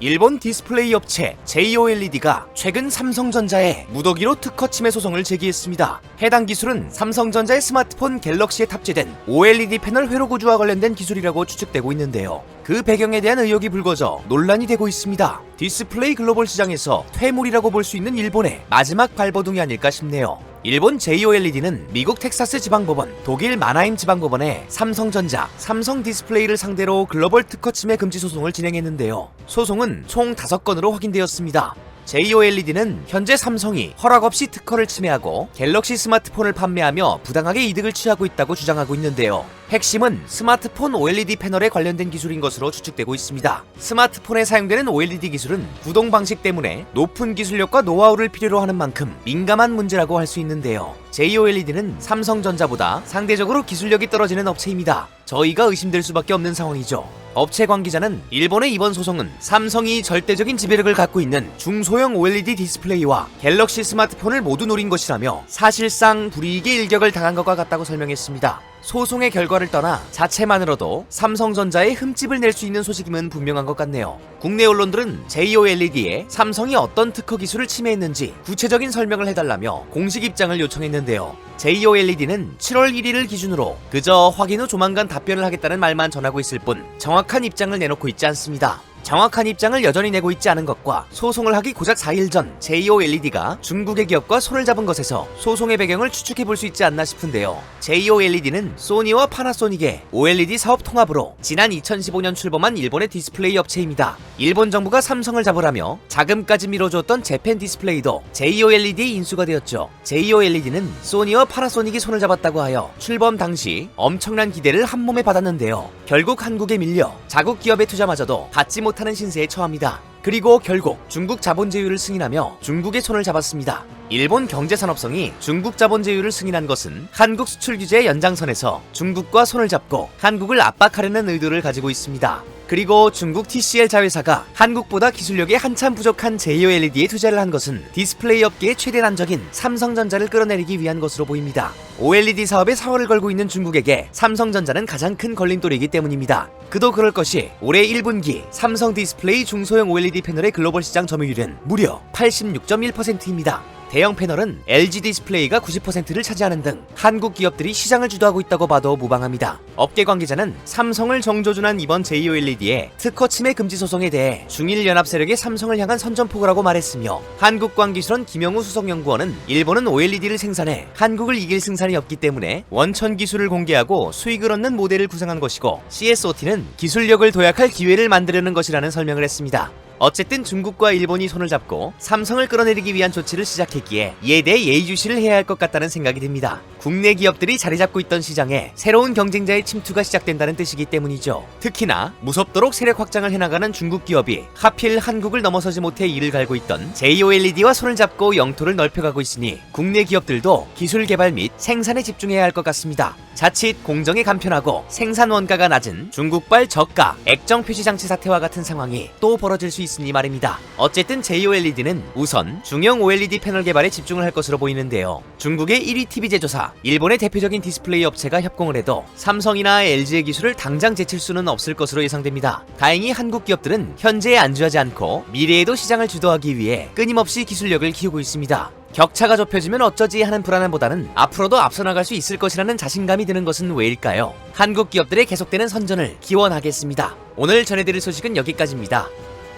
일본 디스플레이 업체 JOLED가 최근 삼성전자에 무더기로 특허 침해 소송을 제기했습니다. 해당 기술은 삼성전자의 스마트폰 갤럭시에 탑재된 OLED 패널 회로 구조와 관련된 기술이라고 추측되고 있는데요. 그 배경에 대한 의혹이 불거져 논란이 되고 있습니다. 디스플레이 글로벌 시장에서 퇴물이라고 볼 수 있는 일본의 마지막 발버둥이 아닐까 싶네요. 일본 JOLED는 미국 텍사스 지방법원, 독일 마나임 지방법원에 삼성전자, 삼성 디스플레이를 상대로 글로벌 특허 침해 금지 소송을 진행했는데요. 소송은 총 5건으로 확인되었습니다. JOLED는 현재 삼성이 허락 없이 특허를 침해하고 갤럭시 스마트폰을 판매하며 부당하게 이득을 취하고 있다고 주장하고 있는데요. 핵심은 스마트폰 OLED 패널에 관련된 기술인 것으로 추측되고 있습니다. 스마트폰에 사용되는 OLED 기술은 구동 방식 때문에 높은 기술력과 노하우를 필요로 하는 만큼 민감한 문제라고 할 수 있는데요. JOLED는 삼성전자보다 상대적으로 기술력이 떨어지는 업체입니다. 저희가 의심될 수밖에 없는 상황이죠. 업체 관계자는 일본의 이번 소송은 삼성이 절대적인 지배력을 갖고 있는 중소형 OLED 디스플레이와 갤럭시 스마트폰을 모두 노린 것이라며 사실상 불이익의 일격을 당한 것과 같다고 설명했습니다. 소송의 결과를 떠나 자체만으로도 삼성전자에 흠집을 낼 수 있는 소식임은 분명한 것 같네요. 국내 언론들은 JOLED에 삼성이 어떤 특허 기술을 침해했는지 구체적인 설명을 해달라며 공식 입장을 요청했는데요. JOLED는 7월 1일을 기준으로 그저 확인 후 조만간 답변을 하겠다는 말만 전하고 있을 뿐 정확한 입장을 내놓고 있지 않습니다. 정확한 입장을 여전히 내고 있지 않은 것과 소송을 하기 고작 4일 전 JOLED가 중국의 기업과 손을 잡은 것에서 소송의 배경을 추측해볼 수 있지 않나 싶은데요. JOLED는 소니와 파나소닉의 OLED 사업 통합으로 지난 2015년 출범한 일본의 디스플레이 업체입니다. 일본 정부가 삼성을 잡으라며 자금까지 밀어주었던 재팬 디스플레이도 JOLED에 인수가 되었죠. JOLED는 소니와 파나소닉이 손을 잡았다고 하여 출범 당시 엄청난 기대를 한몸에 받았는데요. 결국 한국에 밀려 자국 기업의 투자마저도 받지 못하는 신세에 처합니다. 그리고 결국 중국 자본 제휴를 승인하며 중국의 손을 잡았습니다. 일본 경제산업성이 중국 자본 제휴를 승인한 것은 한국 수출 규제의 연장선에서 중국과 손을 잡고 한국을 압박하려는 의도를 가지고 있습니다. 그리고 중국 TCL 자회사가 한국보다 기술력이 한참 부족한 JOLED에 투자를 한 것은 디스플레이 업계의 최대 난적인 삼성전자를 끌어내리기 위한 것으로 보입니다. OLED 사업에 사활을 걸고 있는 중국에게 삼성전자는 가장 큰 걸림돌이기 때문입니다. 그도 그럴 것이 올해 1분기 삼성 디스플레이 중소형 OLED 패널의 글로벌 시장 점유율은 무려 86.1%입니다. 대형 패널은 LG 디스플레이가 90%를 차지하는 등 한국 기업들이 시장을 주도하고 있다고 봐도 무방합니다. 업계 관계자는 삼성을 정조준한 이번 JOLED의 특허 침해 금지 소송에 대해 중일연합 세력의 삼성을 향한 선전포고라고 말했으며 한국광기술원 김영우 수석연구원은 일본은 OLED를 생산해 한국을 이길 생산이 없기 때문에 원천 기술을 공개하고 수익을 얻는 모델을 구상한 것이고 CSOT는 기술력을 도약할 기회를 만들려는 것이라는 설명을 했습니다. 어쨌든 중국과 일본이 손을 잡고 삼성을 끌어내리기 위한 조치를 시작했기에 이에 대해 예의주시를 해야 할 것 같다는 생각이 듭니다. 국내 기업들이 자리 잡고 있던 시장에 새로운 경쟁자의 침투가 시작된다는 뜻이기 때문이죠. 특히나 무섭도록 세력 확장을 해나가는 중국 기업이 하필 한국을 넘어서지 못해 이를 갈고 있던 JOLED와 손을 잡고 영토를 넓혀가고 있으니 국내 기업들도 기술 개발 및 생산에 집중해야 할 것 같습니다. 자칫 공정이 간편하고 생산 원가가 낮은 중국발 저가 액정 표시 장치 사태와 같은 상황이 또 벌어질 수 있으니 말입니다. 어쨌든 JOLED는 우선 중형 OLED 패널 개발에 집중을 할 것으로 보이는데요. 중국의 1위 TV 제조사, 일본의 대표적인 디스플레이 업체가 협공을 해도 삼성이나 LG의 기술을 당장 제칠 수는 없을 것으로 예상됩니다. 다행히 한국 기업들은 현재에 안주하지 않고 미래에도 시장을 주도하기 위해 끊임없이 기술력을 키우고 있습니다. 격차가 좁혀지면 어쩌지 하는 불안함보다는 앞으로도 앞서 나갈 수 있을 것이라는 자신감이 드는 것은 왜일까요? 한국 기업들의 계속되는 선전을 기원하겠습니다. 오늘 전해드릴 소식은 여기까지입니다.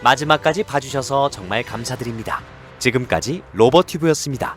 마지막까지 봐주셔서 정말 감사드립니다. 지금까지 로버튜브였습니다.